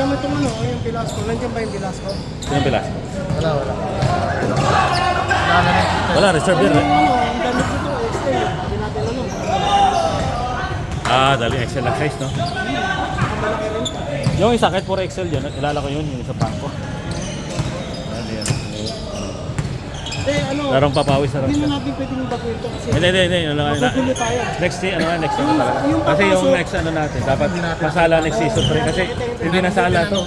Tingnan mo itong ano, yung Velasco. Nandiyan ba yung Velasco? Sinong Velasco? Wala. Wala, reserve Ano yun yung eh. ano, ang damit nito, XL. Hindi natin ano. Dali XL na size, no? Malaki rin pa. Yung isa, kahit puro XL yun, kilala ko yun, yung isa pangko. Yan. Ano, Larong papawis na rin hindi siya. na natin pwedeng baguhin ito kasi Hindi. magugulo tayo. Next year, next year talaga. Yung Kasi yung papasok- next natin, dapat masala next season pa rin. Kasi hindi nasala to.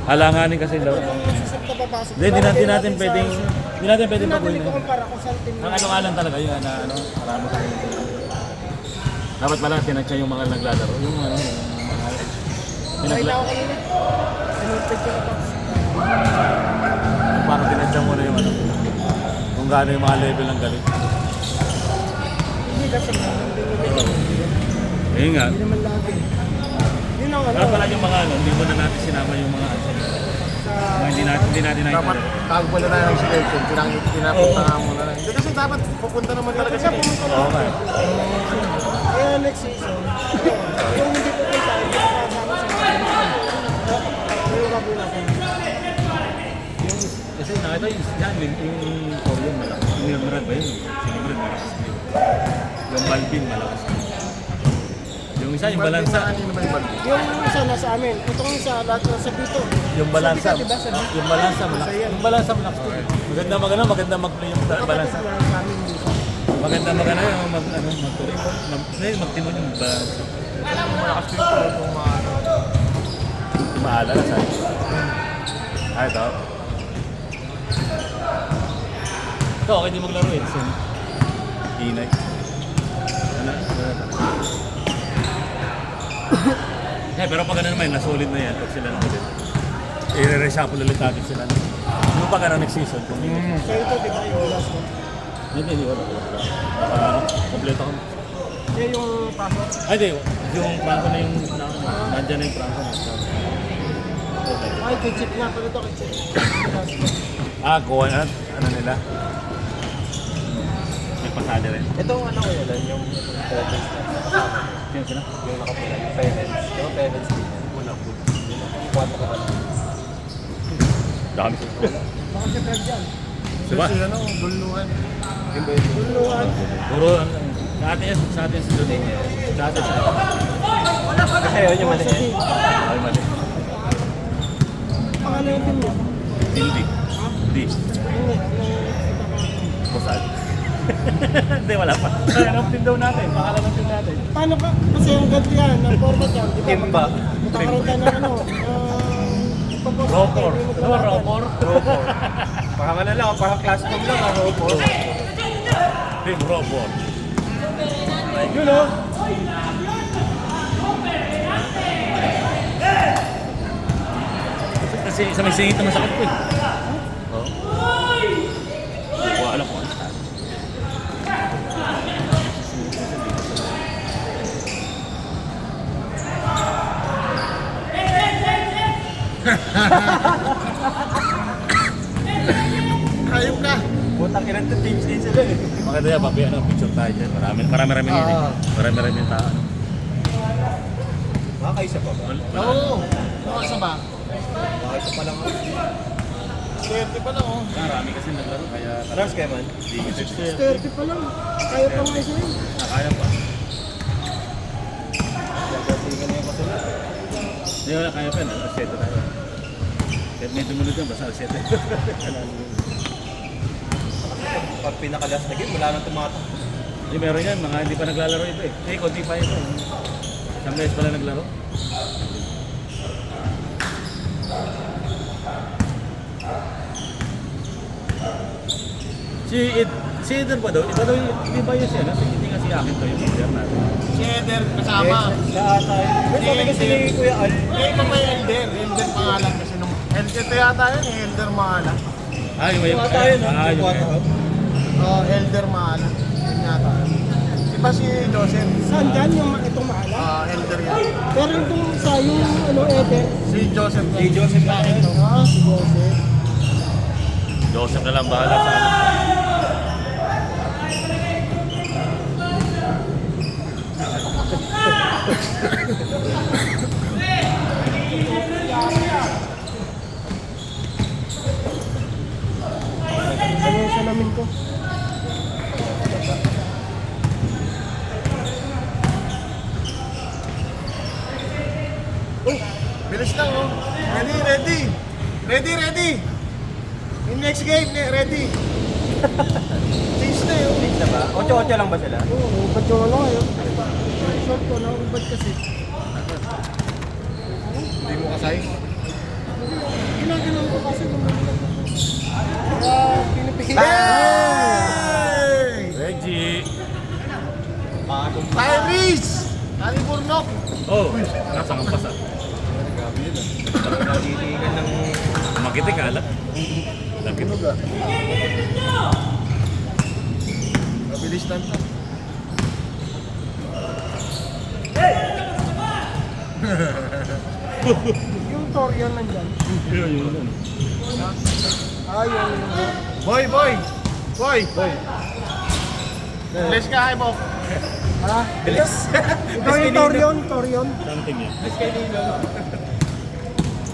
Halanganin kasi daw. Yung sasab na papasok. Hindi natin pwedeng Hindi natin baguhin. ikukumpara kung saan team Ang ano nga lang talaga yun na marami tayong dapat pala tinatcha yung mga naglalaro. Yung mga Nakita ko kanina. Sinulpid ko na box. parang tinatcha mo na yung kung gaano yung mga level ng galing. Hindi kasi Ayun nga. hindi naman lagi. Yun ang ano. Dapat pala yung mga hindi mo na natin sinama yung mga hindi natin nakita. Dapat tago pala na yung selection, pinapunta nga muna na. Hindi kasi dapat pupunta naman talaga Kasi siya. pumunta na. Oo nga. Kaya next season, yung hindi pupunta, hindi makakasama sa mga yung gagawin natin. Kasi nakita yung Korean malakas. Yung Emerald ba yun? Si Emerald malakas. Yung Balbin malakas. Yung isa, yung balansa. Yung isa nasa amin, itong isa lahat nasa dito. Yung balansa. Sa diba, sa dito. Yung balansa malakas. Yung balansa malakas. Maganda mag-play yung balansa. Sa amin dito. Maganda yung magtimon yung balansa. Malakas ko yung kung mga Maalala sa ito. Ito, okay di maglaro eh. Inay. Ano? Pero pag ano naman, nasolid na yan. Pag sila na ulit. I-reshuffle ulit natin sila. Yung pag ano next season. Kung hindi. So ito, di ba yung last one? Hindi. Wala. Kompleto ko. Kaya yung pasok. Ay, di. Yung prangko na yung nandyan na yung prangko na. Ay, kay-check nga pala ito, kay-check. Kuha na. Ano nila? May pasada rin. Itong ano ko yun, yung presence na Sino sila? yung nakapula, yung parents. Yung parents din. Una po. Yung 4 ka pala. Dami. Baka si Fred yan. Diba? Kasi ano, duluhan. Yung ba yun? Tuluan. Puro sa atin si Dodo. Sa atin siya. Kasi yun yung mali. Ay, mali. Pangalan yung team niya? Hindi. Hindi. Hindi. Kusal. Hindi, wala pa. Anong team daw natin? Pangalan ng team natin. Paano ba? Kasi yung ganti yan, ng format yan. Di ba? Timba. Magkakaroon tayo ng ano. Pagpapos Ropor. natin, Ano, Ropor? Ropor. Baka man lang, baka classroom lang, Ropor. Team Ropor. Yun o. Kasi sa may singit na masakit ko eh. Oo. Hindi ko alam kung ano. Ayop ka. Butang ilan to teams din sila eh. Maganda yan, papi, picture tayo dyan. Marami yun eh. Marami yung tao. Baka isa pa ba? Oo. Baka ba? Baka isa pa lang ako. Swerte pa lang oh. Marami kasi naglaro, kaya Aras kaya man? limited. 30 pa lang. Kaya pa nga isa yun. Kaya pa. Gagatingan niya kasi lang. Hindi wala kaya pa, alas 7 tayo. Kahit may dumunod yan, basta alas 7. Pag pinakalas na game, wala nang tumatak. Hindi, meron yan, mga hindi pa naglalaro ito eh. Konti pa ito. Isang beses pala naglaro. Si Eder ba daw? Iba daw yung, hindi ba yun siya? Hindi nga si akin to yung player natin. Si Eder kasama. Sa ata yun. Sabi kasi ni Kuya Al. Iba pa yung Elder. Elder pangalan kasi nung... Elder yata yun, Elder Mahala. Yung may... Yata yun, Oh, Elder Mahala. Yun yata. Iba si Joseph. Saan dyan yung itong mahala? Elder yan. Pero itong sa yung ano, Eder. Si Joseph. Si Joseph lang ito. Si Joseph. Joseph na lang bahala sa akin. alamin ko. Bilis lang oh. Ready. Ready. In next game, ready. Change na yun. Change na ba? 8-8 lang ba sila? Oo, ba't yung ano ngayon? Short ko na, ba't kasi? Hindi mo ka-size. Ginaganon ko kasi nung kaya pinipigil. Hey! Reggie! Tyrese! Ali Burnok! Oh, nakasang pasa. Nagtitigan ng... Makitik ka, alam. Lapit. Mabilis lang to. Yung Torian nandyan. Yun. Yung... Boy! Bilis ka, Ibo. Ha? Bilis. Ikaw yung Torian. Something yan. Bilis kayo dito.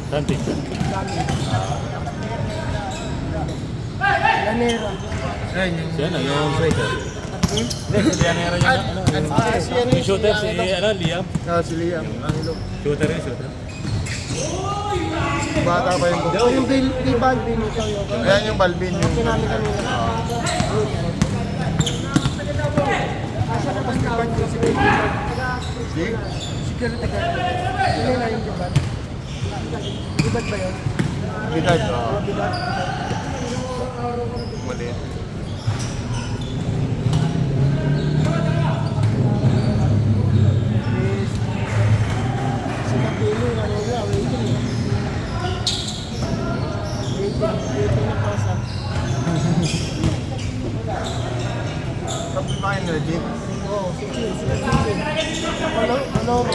Something. Lanera. Ayun yung... Siya na, yung striker. Hindi, si Lianera yun. Yung shooter, si Liam. Si Liam. Shooter yun, shooter. Bata pa yung buko. Yung Balvin ikaw yung... Ayan yung Balvin. Yung... Kinami kanina. Asa na basta ba yung Si? security guard? Hindi na yung Dibat. Dibat ba yun? Bidad. Oo. Dibat. Maliit. Si Kapilo, ano nga, waiting. Waiting na pasa. Tapos pa kayo legit. Oo, sige. Ano?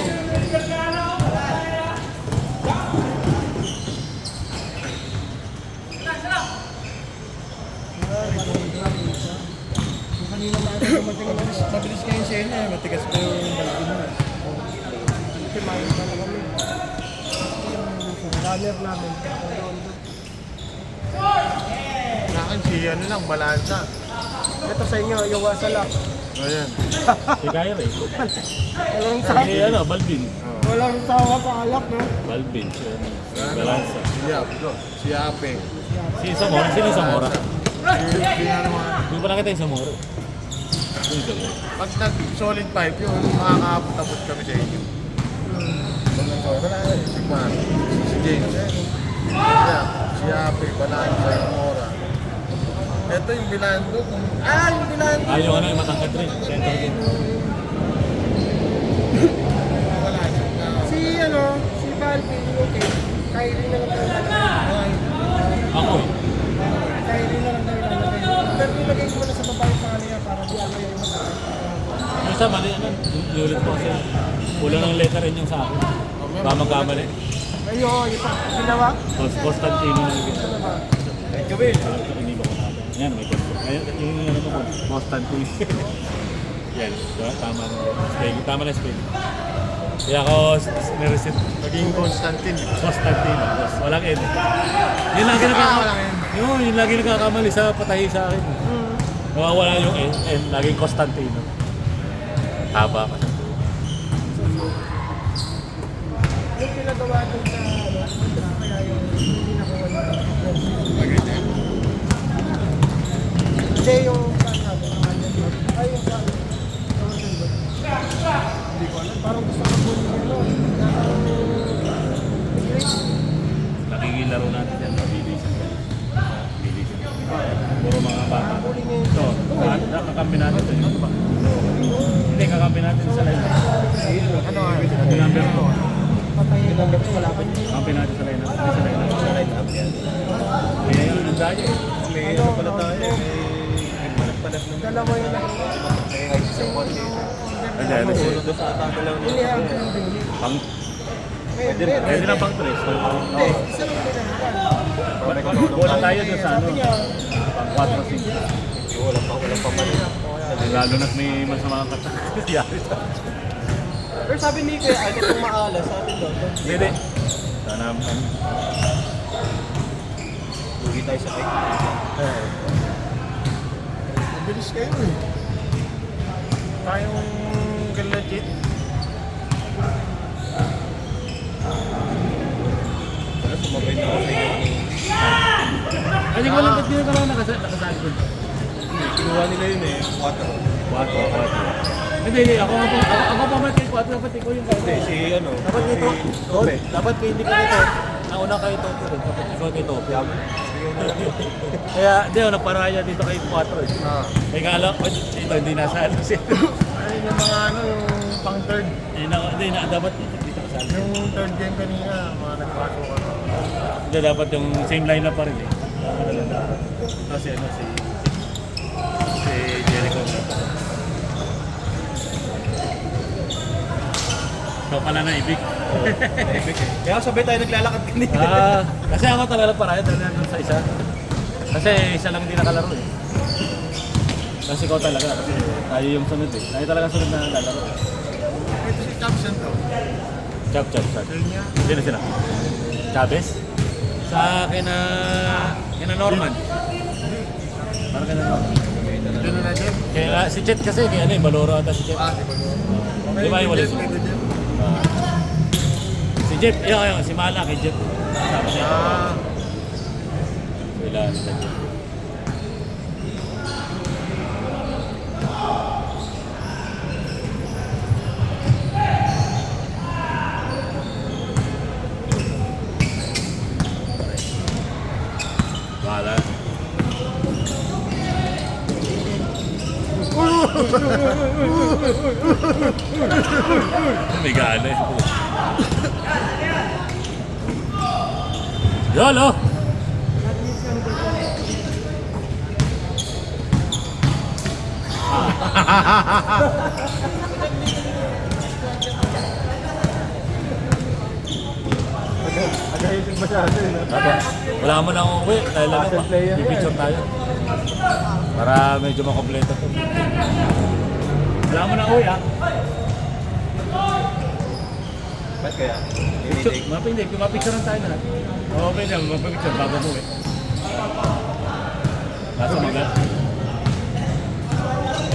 Kanina natin dumating na Mabilis kayo sa inyo. Matigas pa yung Balvin mo. kasi mayroon pa na kami. Yung runner namin. Nakan si ano lang, balansa. Ito sa inyo, yung wasalak. Ayan. Si Kyrie. Walang sawa. Si Balvin. Walang sawa sa alak, no? Balvin. Siya. Balansa. Si Yap. Si Ape. Si Zamora. Sino yung Zamora? Si ano mga... Hindi pa nakita yung Zamora. Yung Zamora. Pag nag-solid pipe yun, makakapot kami sa inyo. Si Juan, si James, si Ape, Balansa, yung Mora. Ito yung Bilando. Yung Bilando! Ah, yung ano yung matangkad rin. Center din. Wala siya. Si Balvin, okay. Kyrie na lang tayo lalagay. Ako eh. Kyrie na lang tayo lalagay. Pero ilagay ko na sa babae sa kanila para di ako yung masakit. Yung sa mali, ano, ulit ko kasi. Kulang ng letter rin yung sa akin. Baka magkamali. Ayun, yung ginawa. Constantino na yung Ano ba? Thank you, Will. Iniba ko natin. Yan, may control. Ayan, yung ano ko po. Constantino. Yan, diba? Tama na. Spelling. Tama na spelling. Kaya ako nireset. Naging Constantine. Constantino. Tapos walang N. Yun lagi nagkakamali. walang N. Yun lagi nagkakamali sa patahi sa akin. Nawawala yung N. Laging Constantino. Haba ka. Yung pinagawa dun sa kaya yung hindi nakuha yung hindi yung ay yung hindi ko alam. Parang gusto ko po yun. Nakikilaro natin yan. Mabilisan. Mabilisan. Puro mga bata. Ito, nakakampi natin ito. Ano ba? Hindi, kakampi natin sa line. Ano nga? Number 2. Patay yung number ko. Wala pa yun. Kampi natin sa line. Sa line up yan. Kaya yun, ang dahil. May ano pala tayo. May palag-palag ng... Dalawa yun lang. May high sa konti. Ano yan? Doon sa atake lang Hindi ang hindi. Pang... Pwede. Pwede na pang 3. Hindi, isa lang din Bola tayo doon sa ano. Sabi niya, Pang 4-5. Wala pa mali. Lalo na't may masama kang kata. Yari sa... Pero sabi ni Kuya, ay itong maalas sa atin doon. Hindi. Sana ano. Lugi tayo sa cake. Mabilis kayo eh. Tayong legit. Sumabay na ako sa inyo. Hindi ko alam ba't hindi ka lang nakasali ko. Kinuha nila yun eh. 4. Hindi, ako pa man kay 4, dapat ikaw yung Hindi, kaya. si ano. Dapat dito. Tope. Dapat kay hindi ko dito. Nauna kayo to, dapat ikaw kay Tope. Kaya, hindi, naparaya dito kay 4 eh. Kaya nga alam, ito hindi nasa ano siya. Ay, yung mga ano, yung pang third. Hindi, dapat dito kasali. Yung third game kanina, mga nagpaso ka. Hindi, dapat yung same lineup pa rin eh. Kasi ano, si Jericho. So pala na ibig. Kaya sabay tayo naglalakad kanina. Kasi ako talaga paraya talaga dun sa isa. Kasi isa lang hindi nakalaro eh. Kasi ikaw talaga, kasi tayo yung sunod eh. Tayo talaga sunod na lalaro. Ito si Capson to. Chop. Kanya. Sino sila? Chavez? Sa kina Norman. Parang kina Norman. Doon na din. Kaya si Chet kasi, kaya ano eh, Baloro ata si Chet. Di ba yun? Di ba yung wala Pwede siya? din. Si Jeff, yun, si Mala kay Jeff. Sama niya. Sila. Mala. May gana eh. Yolo! Agahitin masyado yun. Wala mo na uwi dahil ano, Asset player yan. picture tayo. Para medyo makompleto to. Wala mo na uwi ah. Ba't kaya? Picture, mapicture lang tayo na. Okay na, mapicture bago mo uwi. Nasa mga.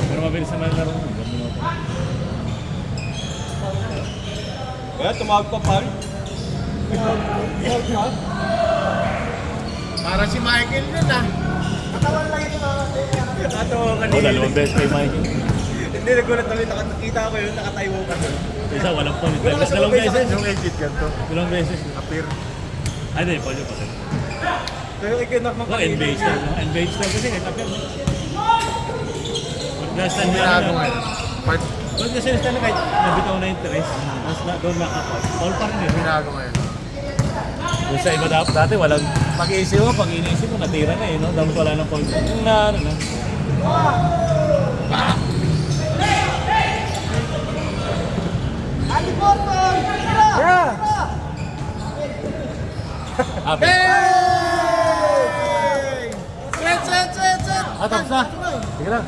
Pero mabilis naman laro mo. Kaya tumawag pa Paul. Para si Michael yun ah. Katawan lang ito mga Nakatawa Oh, kanina. dalawang beses kay Mikey. Hindi, nagulat ulit. Nakita ko yun, nakatayo ka doon. Isa, walang point. Wala ka sa Dalawang mabay sa beses. Yung legit ganito. Dalawang beses. Appear. Ay, hindi, pwede pa rin. Pero ikaw naman Oh, NBA style. NBA style kasi kahit apel. Last time na Ginagawa yun. Part Pag kasi yung style kahit nabitaw na yung tres, mas na, doon nakapag. All pa rin eh. ginagawa yun. Yung sa iba dati, walang pag-iisip mo, pag-inisip mo, natira na eh, no? Dapat wala ng point. Yung na, ano na. Ali Porton! Yeah! Happy. Set! Ah, tapos na. Sige lang.